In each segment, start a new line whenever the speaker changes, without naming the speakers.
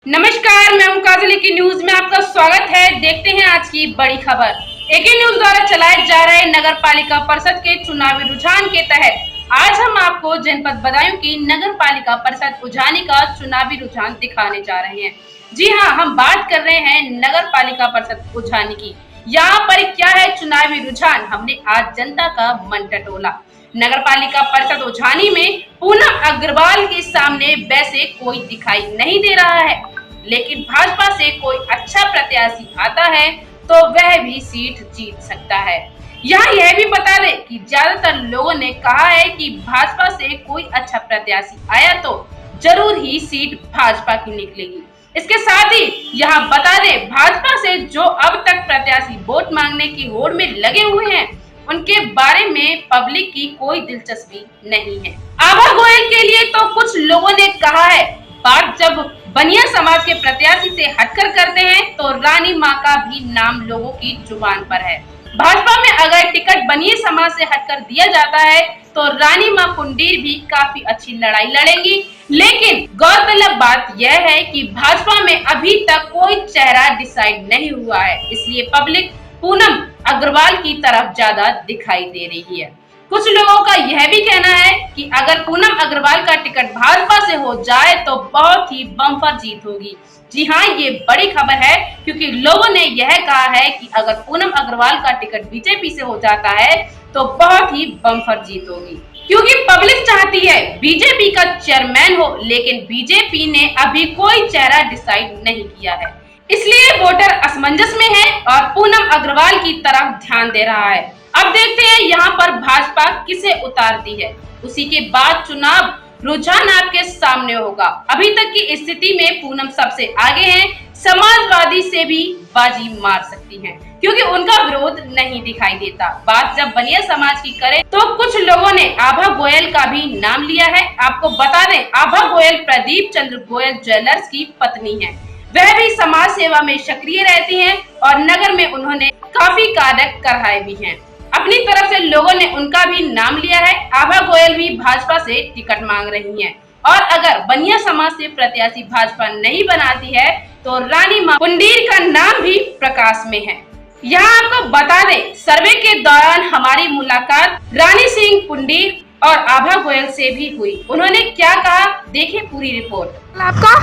नमस्कार, मैं हूं काजल की न्यूज में आपका स्वागत है। देखते हैं आज की बड़ी खबर। एके न्यूज द्वारा चलाए जा रहे नगर पालिका परिषद के चुनावी रुझान के तहत आज हम आपको जनपद बदायूं की नगर पालिका परिषद उजानी का चुनावी रुझान दिखाने जा रहे हैं। जी हां, हम बात कर रहे हैं नगर पालिका परिषद उजानी की। यहाँ पर क्या है चुनावी रुझान, हमने आज जनता का मन टटोला। नगर पालिका परिषद उजानी में पूनम अग्रवाल के सामने वैसे कोई दिखाई नहीं दे रहा है, लेकिन भाजपा से कोई अच्छा प्रत्याशी आता है तो वह भी सीट जीत सकता है। यहाँ यह भी बता दें कि ज्यादातर लोगों ने कहा है कि भाजपा से कोई अच्छा प्रत्याशी आया तो जरूर ही सीट भाजपा की निकलेगी। इसके साथ ही यहाँ बता दें, भाजपा से जो अब तक प्रत्याशी वोट मांगने की होड़ में लगे हुए हैं, उनके बारे में पब्लिक की कोई दिलचस्पी नहीं है। आभा गोयल के लिए तो कुछ लोगों ने कहा है, बात जब बनिया समाज के प्रत्याशी से हटकर करते हैं तो रानी माँ का भी नाम लोगों की जुबान पर है। भाजपा में अगर टिकट बनिया समाज से हटकर दिया जाता है तो रानी माँ कुंडीर भी काफी अच्छी लड़ाई लड़ेंगी। लेकिन गौरतलब बात यह है कि भाजपा में अभी तक कोई चेहरा डिसाइड नहीं हुआ है, इसलिए पब्लिक पूनम अग्रवाल की तरफ ज्यादा दिखाई दे रही है। कुछ लोगों का यह भी कहना है कि अगर पूनम अग्रवाल का टिकट भाजपा से हो जाए तो बहुत ही बम्पर जीत होगी। जी हाँ, ये बड़ी खबर है, क्योंकि लोगों ने यह कहा है कि अगर पूनम अग्रवाल का टिकट बीजेपी से हो जाता है तो बहुत ही बम्पर जीत होगी, क्योंकि पब्लिक चाहती है बीजेपी का चेयरमैन हो, लेकिन बीजेपी ने अभी कोई चेहरा डिसाइड नहीं किया है। इसलिए वोटर असमंजस में है और पूनम अग्रवाल की तरफ ध्यान दे रहा है। अब देखते हैं यहाँ पर भाजपा किसे उतारती है, उसी के बाद चुनाव रुझान आपके सामने होगा। अभी तक की स्थिति में पूनम सबसे आगे हैं, समाजवादी से भी बाजी मार सकती हैं, क्योंकि उनका विरोध नहीं दिखाई देता। बात जब बनिया समाज की करें तो कुछ लोगों ने आभा गोयल का भी नाम लिया है। आपको बता दें, आभा गोयल प्रदीप चंद्र गोयल ज्वेलर्स की पत्नी है। वह भी समाज सेवा में सक्रिय रहती हैं और नगर में उन्होंने काफी कार्य कराए भी हैं। अपनी तरफ से लोगों ने उनका भी नाम लिया है। आभा गोयल भी भाजपा से टिकट मांग रही हैं और अगर बनिया समाज से प्रत्याशी भाजपा नहीं बनाती है तो रानी माँ कुंडीर का नाम भी प्रकाश में है। यहाँ आपको बता दें, सर्वे के दौरान हमारी मुलाकात रानी सिंह कुंडीर और आभा गोयल से भी हुई। उन्होंने क्या कहा, देखिए पूरी रिपोर्ट। आपका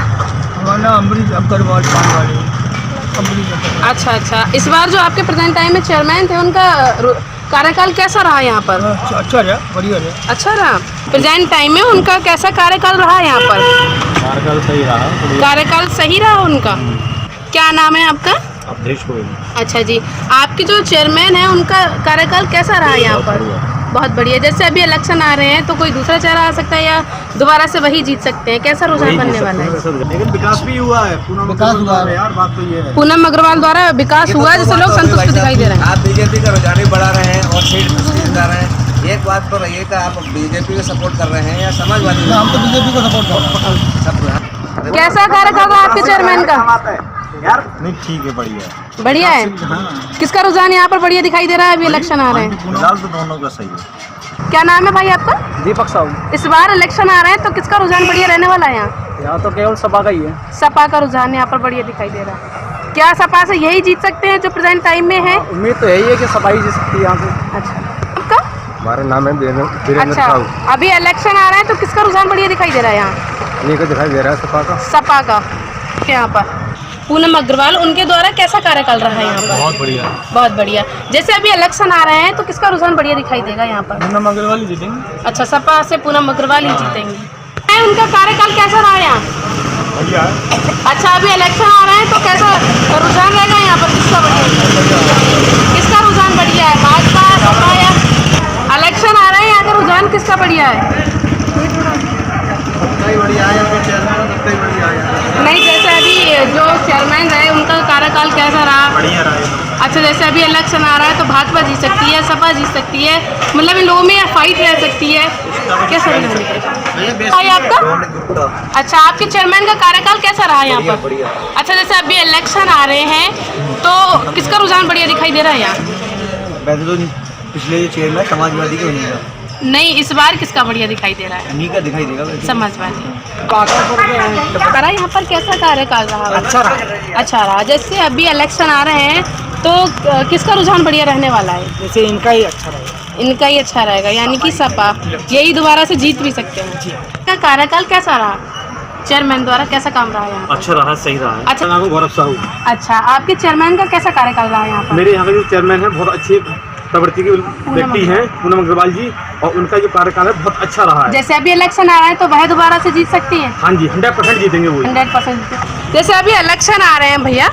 अमरीश अग्रवाल
अच्छा, इस बार जो आपके प्रेजेंट टाइम में चेयरमैन थे, उनका कार्यकाल कैसा रहा यहाँ पर?
अच्छा रहा, बढ़िया रहा।
अच्छा रहा। प्रेजेंट टाइम में उनका कैसा कार्यकाल रहा यहाँ पर?
कार्यकाल सही रहा।
कार्यकाल सही रहा उनका। क्या नाम है आपका?
अवधेश गोयल।
अच्छा जी, आपके जो चेयरमैन है उनका कार्यकाल कैसा रहा यहाँ पर? बहुत बढ़िया। जैसे अभी इलेक्शन आ रहे हैं तो कोई दूसरा चेहरा आ सकता है या दोबारा से वही जीत सकते हैं, कैसा रुझान बनने वाला है?
लेकिन विकास भी हुआ है, विकास हुआ है यार, बात तो ये है।
पूनम अग्रवाल द्वारा विकास हुआ, जिससे लोग संतुष्ट दिखाई दे रहे हैं।
आप बीजेपी का रुझान बढ़ा रहे हैं और सीट जा रहे हैं। एक बात तो रही है कि आप बीजेपी को सपोर्ट कर रहे हैं या समाजवादी?
हम तो बीजेपी को सपोर्ट कर रहे हैं।
कैसा कार्यकाल रहा आपके चेयरमैन का?
यार नहीं, ठीक है, बढ़िया
बढ़िया है।
हाँ।
किसका रुझान यहाँ पर बढ़िया दिखाई दे रहा है? अभी इलेक्शन आ रहे हैं,
फिलहाल तो दोनों का सही है।
क्या नाम है भाई आपका?
दीपक साहू।
इस बार इलेक्शन आ रहे हैं तो किसका रुझान बढ़िया रहने वाला है यहाँ?
यहाँ तो केवल सपा का ही है।
सपा का रुझान यहाँ पर बढ़िया दिखाई दे रहा है। क्या सपा से यही जीत सकते हैं जो प्रेजेंट टाइम में है?
उम्मीद तो यही है कि सपा ही जीत सकती है यहाँ पे।
अच्छा, आपका?
हमारा नाम है वीरेंद्र
अच्छा, अभी इलेक्शन आ रहे हैं तो किसका रुझान बढ़िया दिखाई दे रहा है यहाँ?
ये दिखाई दे रहा है सपा का।
सपा का। यहाँ पर पूनम अग्रवाल, उनके द्वारा कैसा कार्यकाल रहा है यहाँ पर?
बहुत बढ़िया,
बहुत बढ़िया। जैसे अभी इलेक्शन आ रहे हैं तो किसका रुझान बढ़िया दिखाई देगा यहाँ पर?
पूनम अग्रवाल ही जीतेंगे।
अच्छा, सपा से पूनम अग्रवाल ही जीतेंगी। उनका कार्यकाल कैसा रहा यहाँ?
बढ़िया है।
अच्छा, अभी इलेक्शन आ रहे हैं तो कैसा रुझान रहेगा यहाँ पर? किसका रुझान बढ़िया है, भाजपा सपा या? इलेक्शन आ रहे हैं, यहाँ का रुझान किसका बढ़िया है?
बढ़िया है, चेयरमैन सबसे बढ़िया है।
नहीं, जैसे अभी जो चेयरमैन रहे उनका कार्यकाल कैसा रहा?
बढ़िया रहा।
अच्छा, जैसे अभी इलेक्शन आ रहा है तो भाजपा जीत सकती है, सपा जीत सकती है, मतलब इन लोगों में फाइट रह सकती है, कैसा भाई आपका? अच्छा, आपके चेयरमैन का कार्यकाल कैसा रहा यहाँ पर? अच्छा, जैसे अभी इलेक्शन आ रहे हैं तो किसका रुझान बढ़िया दिखाई दे रहा है यहाँ?
वैसे तो पिछले चेयरमैन समाजवादी के बनेगा।
नहीं, इस बार किसका बढ़िया दिखाई दे रहा है?
इन्हीं का दिखाई देगा वैसे।
समाजवादी। करा यहाँ पर कैसा कार्यकाल रहा? अच्छा रहा। जैसे अभी इलेक्शन आ रहे हैं तो किसका रुझान बढ़िया रहने वाला है?
जैसे इनका ही अच्छा रहेगा।
इनका ही अच्छा रहेगा, यानी कि सपा यही दोबारा से जीत भी सकते हैं। का कार्यकाल कैसा रहा? चेयरमैन द्वारा कैसा काम रहा है यहाँ पर?
अच्छा रहा, सही रहा है।
अच्छा।
नाम है गौरव साहू।
अच्छा, आपके चेयरमैन का कैसा कार्यकाल रहा है यहाँ पर?
मेरे यहाँ के जो चेयरमैन है बहुत अच्छे प्रवृत्ति के व्यक्ति हैं, पूनम अग्रवाल जी, और उनका जो कार्यकाल है बहुत अच्छा रहा है।
जैसे अभी इलेक्शन आ रहा है तो वह दोबारा से जीत सकती हैं?
हाँ जी, 100% जीतेंगे वो।
100%। जैसे अभी इलेक्शन आ रहे हैं भैया,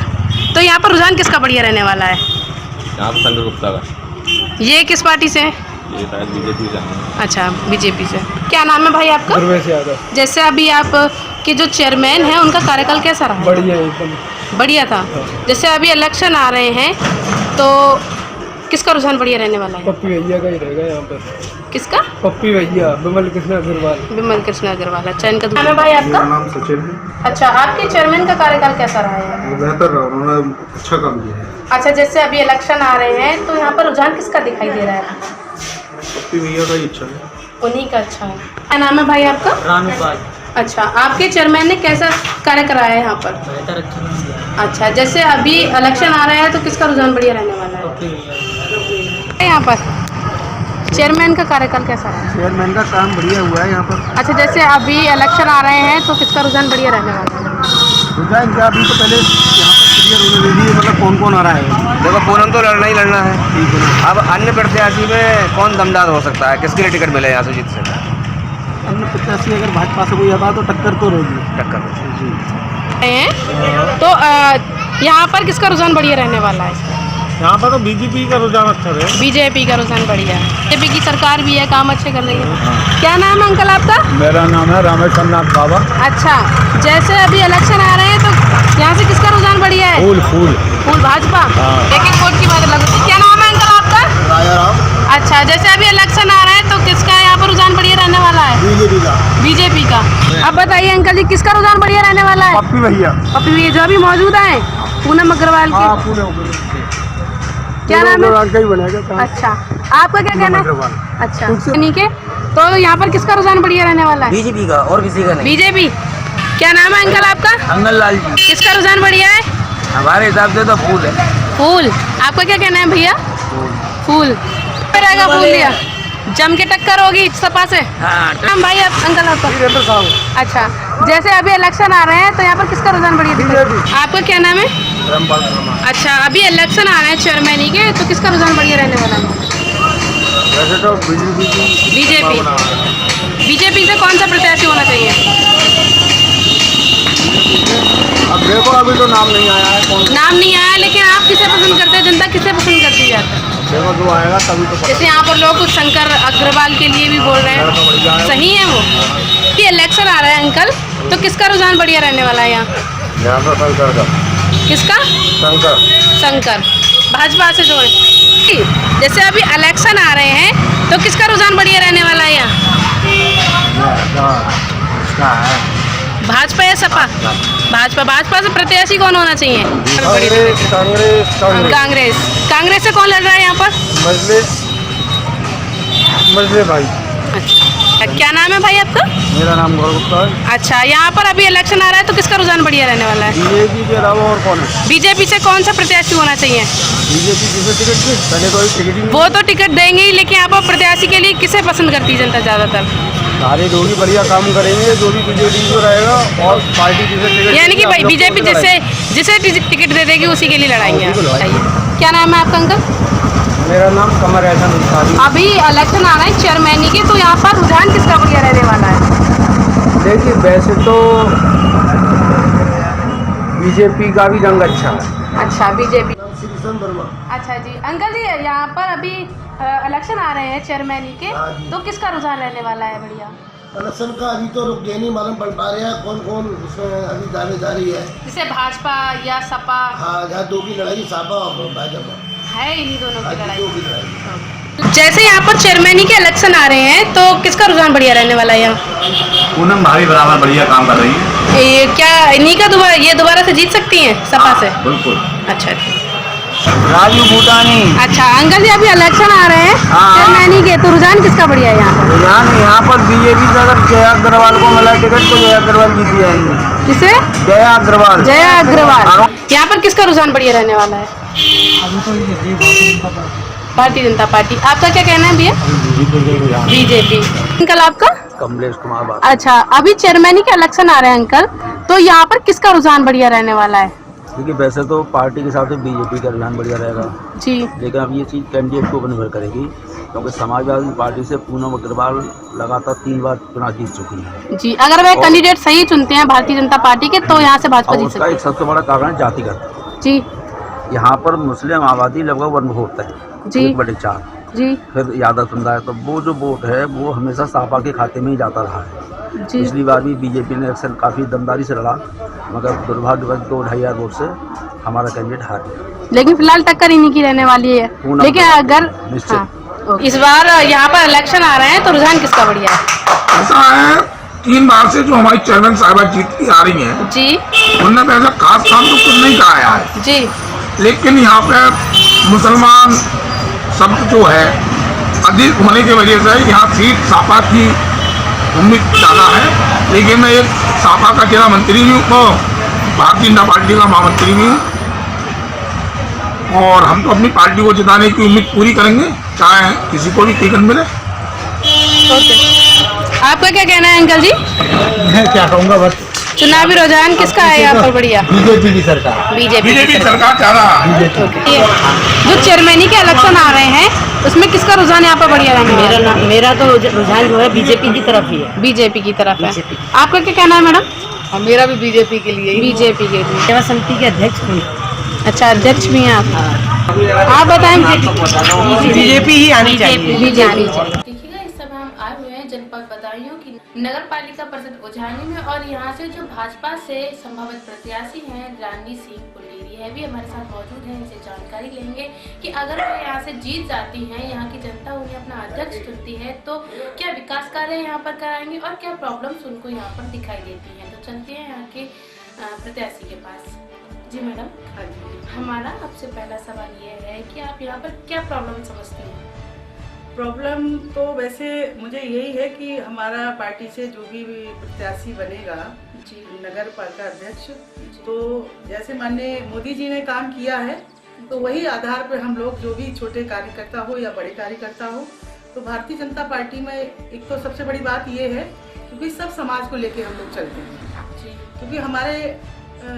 तो यहाँ पर रुझान किसका बढ़िया रहने वाला है?
यहाँ पर संजय गुप्ता का।
ये किस पार्टी से है?
ये शायद बीजेपी का है।
अच्छा, बीजेपी से। क्या नाम है भाई आपका?
गुरवेश यादव।
जैसे अभी आप के जो चेयरमैन हैं उनका कार्यकाल कैसा रहा?
बढ़िया एकदम
बढ़िया था। जैसे अभी इलेक्शन आ रहे हैं तो किसका रुझान बढ़िया रहने वाला है?
पप्पी भैया का ही रहेगा यहाँ पर।
किसका?
पप्पी भैया, विमल कृष्ण अग्रवाल।
विमल कृष्ण अग्रवाल। अच्छा, इनका नाम है भाई आपका?
नाम सचिन है।
अच्छा, आपके चेयरमैन का कार्यकाल कैसा रहा है?
बेहतर रहा, उन्होंने अच्छा काम किया है।
अच्छा, जैसे अभी इलेक्शन आ रहे हैं तो यहाँ पर रुझान किसका दिखाई दे रहा है?
पप्पी भैया का ही अच्छा है।
उन्हीं का अच्छा है। क्या नाम है भाई आपका?
रानूपाल।
अच्छा, आपके चेयरमैन ने कैसा कार्य कराया है यहाँ पर?
बेहतर अच्छा।
अच्छा, जैसे अभी इलेक्शन आ रहा है तो किसका रुझान बढ़िया रहने वाला है यहाँ पर? चेयरमैन का कार्यकाल कैसा रहा है?
चेयरमैन का काम बढ़िया हुआ है यहाँ पर।
अच्छा, जैसे अभी इलेक्शन आ रहे हैं तो किसका रुझान बढ़िया रहने वाला है?
रुझान क्या, अभी तो पहले यहाँ पर क्लियर होने दे दिए, मतलब कौन कौन आ रहा है।
देखो, पूनम तो लड़ना ही लड़ना है। अब अन्य प्रत्याशी में कौन दमदार हो सकता है? किसके लिए टिकट मिले यहाँ से जीत से?
अन्य प्रत्याशी अगर भाजपा से कोई आता है तो टक्कर तो रहेगी।
टक्कर
तो यहाँ पर किसका रुझान बढ़िया रहने वाला है?
यहाँ पर तो बीजेपी का रुझान अच्छा है।
बीजेपी का रुझान बढ़िया है। बीजेपी की सरकार भी है, काम अच्छे कर रही है। क्या नाम है अंकल आपका?
मेरा नाम है रामेश्वर नाथ बाबा।
अच्छा, जैसे अभी इलेक्शन आ रहे हैं तो यहाँ से किसका रुझान बढ़िया है? फूल भाजपा। एक एक वोट की बात अलग होती है। क्या नाम है अंकल आपका?
राजाराम।
अच्छा, जैसे अभी इलेक्शन आ रहा है तो किसका यहाँ पर रुझान बढ़िया रहने वाला है?
बीजेपी का।
बीजेपी का। अब बताइए अंकल जी, किसका रुझान बढ़िया रहने वाला है?
पप्पी भैया।
पप्पी भैया जो अभी मौजूद है, पूनम अग्रवाल
हाँ,
की।
पूरे
क्या नाम है?
का ही बनेगा।
अच्छा, आपका क्या कहना है?
अग्रवाल।
अच्छा, ठीक है। तो यहाँ पर किसका रुझान बढ़िया रहने वाला है?
बीजेपी का, और किसी का नहीं।
बीजेपी। क्या नाम है अंकल आपका?
अंगल लाल जी।
किसका रुझान बढ़िया है?
हमारे हिसाब से तो फूल है।
फूल। आपका क्या कहना है भैया? फूल रहेगा। फूल लिया, जम के टक्कर होगी सपा से।
हाँ,
भाई आप अंकल आपका? अच्छा, जैसे अभी इलेक्शन आ रहे हैं तो यहाँ पर किसका रुझान बढ़िया दिखता है? आपका क्या नाम है? अच्छा, अभी इलेक्शन आ रहे हैं चेयरमैन के, तो किसका रुझान बढ़िया रहने वाला है?
वैसे तो
बीजेपी। बीजेपी से कौन सा प्रत्याशी होना चाहिए?
अब देखो, अभी तो नाम नहीं आया है। कौन
नाम नहीं आया, लेकिन आप किसे पसंद करते हैं? जनता किसे पसंद करती है ज़्यादा?
देखो जो आएगा तभी तो पता।
जैसे यहाँ पर लोग कुछ शंकर अग्रवाल के लिए भी बोल रहे हैं, सही है वो? कि इलेक्शन आ रहा है अंकल, तो किसका रुझान बढ़िया रहने वाला है यहाँ?
यहाँ पर शंकर का।
किसका? शंकर। भाजपा से जो है। जैसे अभी इलेक्शन आ रहे हैं तो किसका रुझान बढ़िया रहने वाला है यहाँ? भाजपा या सपा? भाजपा। भाजपा से प्रत्याशी कौन होना चाहिए? कांग्रेस। कांग्रेस से कौन लड़ रहा है यहाँ पर?
मजले भाई।
अच्छा, क्या नाम है भाई आपका?
मेरा नाम गौरव गुप्ता है।
अच्छा, यहाँ पर अभी इलेक्शन आ रहा है तो किसका रुझान बढ़िया रहने वाला है?
बीजेपी के अलावा और कौन है?
बीजेपी से कौन सा प्रत्याशी होना चाहिए?
बीजेपी जिसे टिकट दी, पहले तो टिकट ही
वो तो टिकट देंगे ही, लेकिन यहाँ पर प्रत्याशी के लिए किसे पसंद करती है जनता ज़्यादातर?
सारे लोग ही बढ़िया काम करेंगे, जो भी बीजेपी जो रहेगा, और पार्टी जिसे टिकट
यानी कि भाई बीजेपी जिसे टिकट दे देगी उसी के लिए लड़ाएंगे आप। बताइए, क्या नाम है आपका अंकल?
मेरा नाम कमर एहसन अंसारी।
अभी इलेक्शन आ रहा है चेयरमैन के, तो यहाँ पर रुझान किसका बढ़िया रहने वाला है?
देखिए, वैसे तो बीजेपी का भी रंग अच्छा है।
अच्छा, बीजेपी। अच्छा जी, अंकल जी यहाँ पर अभी इलेक्शन आ रहे हैं चेयरमैन के, तो किसका रुझान रहने वाला है बढ़िया?
इलेक्शन का अभी तो रुक नहीं मालूम पड़ पा रहा है कौन कौन उसमें अभी दावेदारी है।
जैसे भाजपा या सपा?
हाँ, जहाँ दो की लड़ाई सपा और भाजपा
है, इन्हीं दोनों की लड़ाई।
दो की लड़ाई।
जैसे यहाँ पर चेयरमैन के इलेक्शन आ रहे हैं तो किसका रुझान बढ़िया रहने वाला है यहाँ?
पूनम भाभी बराबर बढ़िया काम कर रही है।
ये क्या इन्हीं का ये दोबारा से जीत सकती हैं सपा से?
बिल्कुल।
अच्छा, ठीक।
राजू भूटानी।
अच्छा अंकल जी, अभी इलेक्शन आ रहे हैं
हाँ।
चेयरमैनी के, तो रुझान किसका बढ़िया है यहाँ पर?
यहाँ पर बीजेपी से अगर जया अग्रवाल को मिला टिकट तो जया अग्रवाल जीती आएंगे।
किसे?
जया अग्रवाल।
जया अग्रवाल। यहाँ पर किसका रुझान बढ़िया रहने वाला है?
अभी तो
भारतीय जनता पार्टी। आपका क्या कहना है भैया? बीजेपी। अंकल आपका?
कमलेश कुमार बात।
अच्छा, अभी चेयरमैनी के इलेक्शन आ रहे हैं अंकल, तो यहाँ पर किसका रुझान बढ़िया रहने वाला है?
क्योंकि वैसे तो पार्टी के हिसाब से बीजेपी का रुझान बढ़िया रहेगा
जी,
लेकिन अब ये चीज़ कैंडिडेट को निर्भर करेगी क्योंकि समाजवादी पार्टी से पूनम अग्रवाल लगातार 3 बार चुनाव जीत चुकी है
जी। अगर वे कैंडिडेट सही चुनते हैं भारतीय जनता पार्टी के तो यहाँ से भाजपा
और
जीत
उसका
सकती
एक सबसे बड़ा कारण है जातिगत।
जी
यहाँ पर मुस्लिम आबादी लगभग 1 होता है
जी
1/4।
जी
फिर यादव समुदाय तो वो जो वोट है वो हमेशा सापा के खाते में ही जाता रहा है।
जी।
पिछली बार भी बीजेपी ने इलेक्शन काफ़ी दमदारी से लड़ा मगर दुर्भाग्यवश 2-2.5 वोट से हमारा कैंडिडेट हार गया।
लेकिन फिलहाल टक्कर इन्हीं की रहने वाली है।
पूनम
लेकिन अगर
निश्चित।
हाँ, इस बार यहाँ पर इलेक्शन आ रहे हैं तो रुझान किसका बढ़िया है?
ऐसा है 3 बार से जो हमारी चेयरमैन साहिबा जीतती आ रही हैं
जी
उनने तो ऐसा खास काम तो कुछ नहीं कराया है
जी
लेकिन यहाँ पे मुसलमान शब्द जो है अधिक होने की वजह से यहाँ सीट सापा की उम्मीद ज़्यादा है। लेकिन मैं एक सापा का जिला मंत्री भी हूँ तो भारतीय जनता पार्टी का महामंत्री भी हूँ और हम तो अपनी पार्टी को जिताने की उम्मीद पूरी करेंगे चाहे किसी को भी टिकट मिले।
ओके, आपका क्या कहना है अंकल जी?
मैं क्या कहूँगा बस
चुनावी रुझान किसका है यहाँ पर बढ़िया?
बीजेपी की सरकार।
बीजेपी।
सरकार ज़्यादा
जो चेयरमैनी के इलेक्शन आ रहे हैं उसमें किसका रुझान यहाँ पर बढ़िया रहेगा?
मेरा तो रुझान जो है बीजेपी की तरफ ही है।
बीजेपी की तरफ है। आपका क्या कहना है मैडम?
मेरा भी बीजेपी के लिए
बीजेपी के लिए।
सेवा समिति के अध्यक्ष भी।
अच्छा, अध्यक्ष भी हैं आप बताएं।
बीजेपी ही आनी चाहिए।
बीजेपी।
देखिएगा, इस समय हम आए हुए हैं जनपद बदायूं की नगर पालिका परिषद उझानी में और यहाँ से जो भाजपा से संभावित प्रत्याशी हैं रानी सिंह पुलेरी है भी हमारे साथ मौजूद हैं। इनसे जानकारी लेंगे कि अगर वो यहाँ से जीत जाती हैं, यहाँ की जनता उन्हें अपना अध्यक्ष चुनती है तो क्या विकास कार्य यहाँ पर कराएंगे और क्या प्रॉब्लम्स उनको यहाँ पर दिखाई देती हैं। तो चलते हैं यहाँ के प्रत्याशी के पास। जी मैडम। हाँ जी। हमारा आपसे पहला सवाल ये है कि आप यहाँ पर क्या प्रॉब्लम समझती हैं?
प्रॉब्लम तो वैसे मुझे यही है कि हमारा पार्टी से जो भी प्रत्याशी बनेगा जी नगर पालिका अध्यक्ष, तो जैसे माननीय मोदी जी ने काम किया है तो वही आधार पर हम लोग जो भी छोटे कार्यकर्ता हो या बड़े कार्यकर्ता हो, तो भारतीय जनता पार्टी में एक तो सबसे बड़ी बात ये है क्योंकि सब समाज को लेके हम लोग चलते हैं जी, क्योंकि हमारे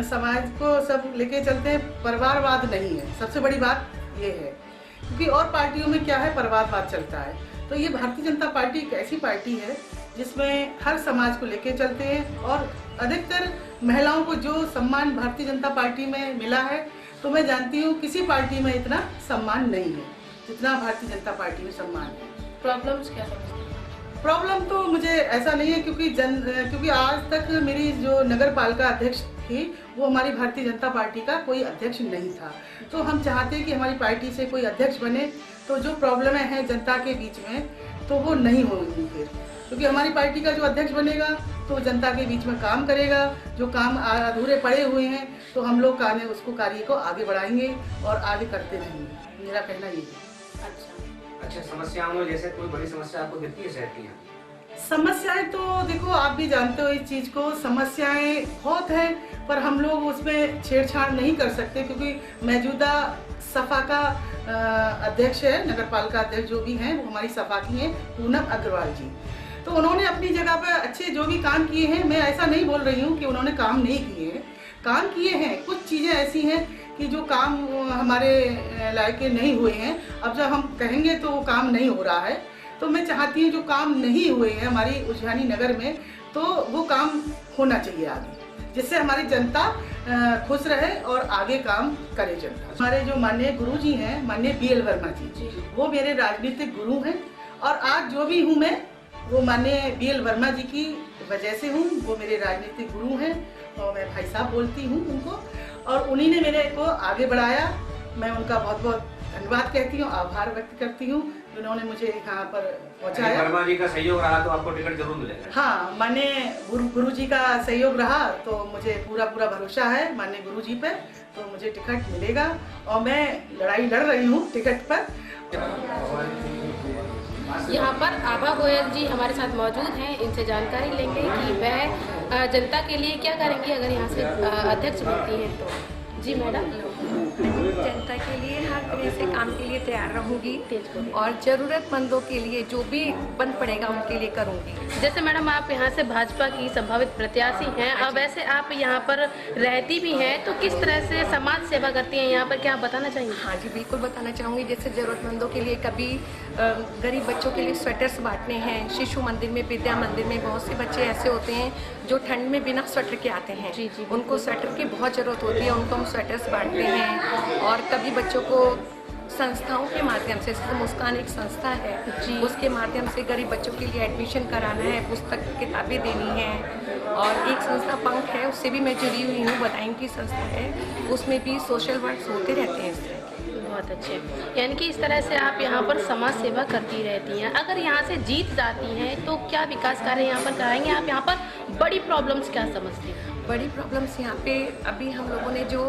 समाज को सब लेके चलते हैं, परिवारवाद नहीं है। सबसे बड़ी बात ये है क्योंकि और पार्टियों में क्या है, परिवारवाद चलता है। तो ये भारतीय जनता पार्टी एक ऐसी पार्टी है जिसमें हर समाज को लेके चलते हैं और अधिकतर महिलाओं को जो सम्मान भारतीय जनता पार्टी में मिला है तो मैं जानती हूँ किसी पार्टी में इतना सम्मान नहीं है जितना भारतीय जनता पार्टी में सम्मान है।
प्रॉब्लम्स क्या समझती हैं?
प्रॉब्लम तो मुझे ऐसा नहीं है क्योंकि आज तक मेरी जो नगर पालिका अध्यक्ष थी वो हमारी भारतीय जनता पार्टी का कोई अध्यक्ष नहीं था। तो हम चाहते हैं कि हमारी पार्टी से कोई अध्यक्ष बने तो जो प्रॉब्लमें हैं जनता के बीच में तो वो नहीं होंगी फिर, क्योंकि हमारी पार्टी का जो अध्यक्ष बनेगा तो जनता के बीच में काम करेगा। जो काम अधूरे पड़े हुए हैं तो हम लोग उसको कार्य को आगे बढ़ाएंगे और आगे करते रहेंगे। मेरा कहना ये है।
अच्छा, समस्याओं में जैसे कोई बड़ी समस्या आपको दिखती है शहर की?
समस्याएं तो देखो आप भी जानते हो इस चीज़ को, समस्याएं बहुत हैं पर हम लोग उसमें छेड़छाड़ नहीं कर सकते क्योंकि मौजूदा सफा का अध्यक्ष है, नगर पालिका अध्यक्ष जो भी हैं वो हमारी सफा की हैं पूनम अग्रवाल जी। तो उन्होंने अपनी जगह पर अच्छे जो भी काम किए हैं, मैं ऐसा नहीं बोल रही हूँ कि उन्होंने काम नहीं किए हैं, काम किए हैं। कुछ चीज़ें ऐसी हैं कि जो काम हमारे लायक नहीं हुए हैं, अब जब हम कहेंगे तो वो काम नहीं हो रहा है। तो मैं चाहती हूँ जो काम नहीं हुए हैं हमारी उझानी नगर में तो वो काम होना चाहिए आगे, जिससे हमारी जनता खुश रहे और आगे काम करे जनता। हमारे जो माननीय गुरु जी हैं, माननीय BL वर्मा जी, वो मेरे राजनीतिक गुरु हैं और आज जो भी हूँ मैं वो माननीय BL वर्मा जी की वजह से हूँ। वो मेरे राजनीतिक गुरु हैं और मैं भाई साहब बोलती हूँ उनको और उन्हीं ने मेरे को आगे बढ़ाया। मैं उनका बहुत बहुत धन्यवाद कहती हूँ, आभार व्यक्त करती हूँ जिन्होंने मुझे यहाँ पर पहुँचाया।
वर्मा जी का सहयोग रहा तो आपको टिकट जरूर मिलेगा।
हाँ, माने गुरु जी का सहयोग रहा तो मुझे पूरा भरोसा है माने गुरु जी पे, तो मुझे टिकट मिलेगा और मैं लड़ाई लड़ रही हूँ टिकट पर।
यहाँ पर आभा गोयल जी हमारे साथ मौजूद हैं, इनसे जानकारी लेंगे कि वह जनता के लिए क्या करेंगी अगर यहाँ से अध्यक्ष बनती हैं तो। जी मैडम।
जनता के लिए हर तरह से काम के लिए तैयार रहूँगी और ज़रूरतमंदों के लिए जो भी बन पड़ेगा उनके लिए करूँगी।
जैसे मैडम आप यहाँ से भाजपा की संभावित प्रत्याशी हैं, अब वैसे आप यहाँ पर रहती भी हैं तो किस तरह से समाज सेवा करती हैं यहाँ पर, क्या आप बताना चाहेंगे?
हाँ जी, बिल्कुल बताना चाहूँगी। जैसे ज़रूरतमंदों के लिए कभी गरीब बच्चों के लिए स्वेटर्स बांटने हैं। शिशु मंदिर में, विद्या मंदिर में बहुत से बच्चे ऐसे होते हैं जो ठंड में बिना स्वेटर के आते हैं।
जी जी,
उनको स्वेटर की बहुत ज़रूरत होती है, उनको हम स्वेटर्स बांटते हैं। और कभी बच्चों को संस्थाओं के माध्यम से, जैसे मुस्कान एक संस्था है जी, उसके माध्यम से गरीब बच्चों के लिए एडमिशन कराना है, पुस्तक किताबें देनी है। और एक संस्था पंख है, उससे भी मैं जुड़ी हुई हूँ, बताएं की संस्था है, उसमें भी सोशल वर्क होते रहते हैं। इससे
बहुत अच्छे, यानी कि इस तरह से आप यहाँ पर समाज सेवा करती रहती हैं। अगर यहाँ से जीत जाती हैं तो क्या विकास कार्य यहाँ पर कराएंगे? आप यहाँ पर बड़ी प्रॉब्लम्स क्या समझती हैं?
बड़ी प्रॉब्लम्स यहाँ पे अभी हम लोगों ने जो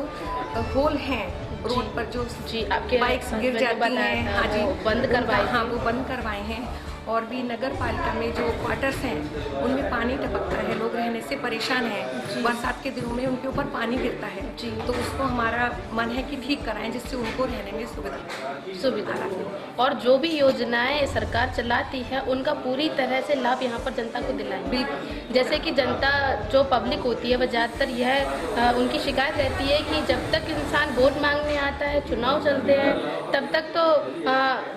होल हैं रोड पर, जो
जी आपके
बाइक्स गिर जाती हैं, हाँ जी,
बंद करवाए,
हाँ वो बंद करवाए हैं। और भी नगर पालिका में जो क्वार्टर्स हैं उनमें पानी टपकता है, लोग रहने से परेशान हैं। बरसात के दिनों में उनके ऊपर पानी गिरता है जी, तो उसको हमारा मन है कि ठीक कराएं जिससे उनको रहने में सुविधा रहे।
और जो भी योजनाएं सरकार चलाती है उनका पूरी तरह से लाभ यहाँ पर जनता को दिलाएं।
बिल्कुल।
जैसे कि जनता जो पब्लिक होती है वह ज़्यादातर यह उनकी शिकायत रहती है कि जब तक इंसान वोट मांगने आता है, चुनाव चलते हैं, तब तक तो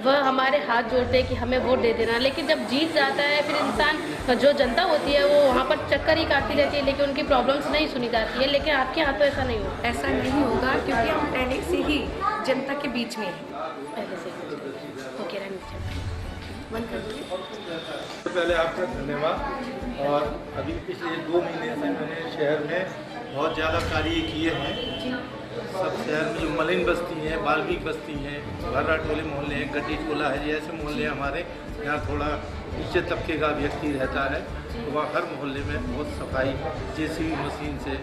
वह हमारे हाथ जोड़ते हैं कि हमें वोट दे देना, लेकिन जब जीत जाता है फिर इंसान, जो जनता होती है वो वहाँ पर चक्कर ही काटती रहती है, लेकिन उनकी प्रॉब्लम्स नहीं सुनी जाती है। लेकिन आपके यहाँ तो ऐसा नहीं होगा।
ऐसा नहीं होगा क्योंकि हम पहले से ही जनता के बीच में हैं।
पहले से ओके, बंद कर दीजिए।
पहले आपका धन्यवाद। और अभी पिछले 2 महीने से मैंने शहर में बहुत ज़्यादा कार्य किए हैं। सब शहर में जो मलिन बस्ती हैं, बाल्मीक बस्ती हैं, भर्रा टोले मोहल्ले हैं, गड्डी टोला है, ऐसे मोहल्ले हमारे यहाँ थोड़ा नीचे तबके का व्यक्ति रहता है, तो वह हर मोहल्ले में बहुत सफाई जेसीबी मशीन से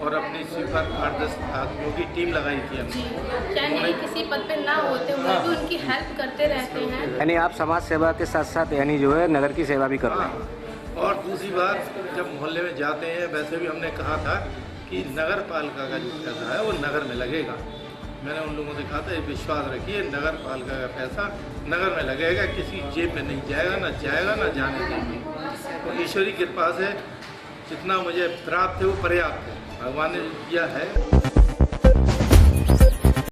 और अपनी स्वीपर 8-10 आदमियों की टीम लगाई थी हमने।
चाहे नहीं किसी पद पे ना होते हुए भी उनकी हेल्प करते रहते हैं।
यानी आप समाज सेवा के साथ साथ यानी जो है नगर की सेवा भी कर रहे हैं।
और दूसरी बात, जब मोहल्ले में जाते हैं, वैसे भी हमने कहा था कि नगर पालिका का जो पैसा है वो नगर में लगेगा। मैंने उन लोगों से कहा था, विश्वास रखिए नगर पालिका का पैसा नगर में लगेगा, किसी जेब में नहीं जाएगा, ना जाने देंगे। तो ईश्वरी कृपा से जितना मुझे प्राप्त है वो पर्याप्त है, भगवान ने दिया है।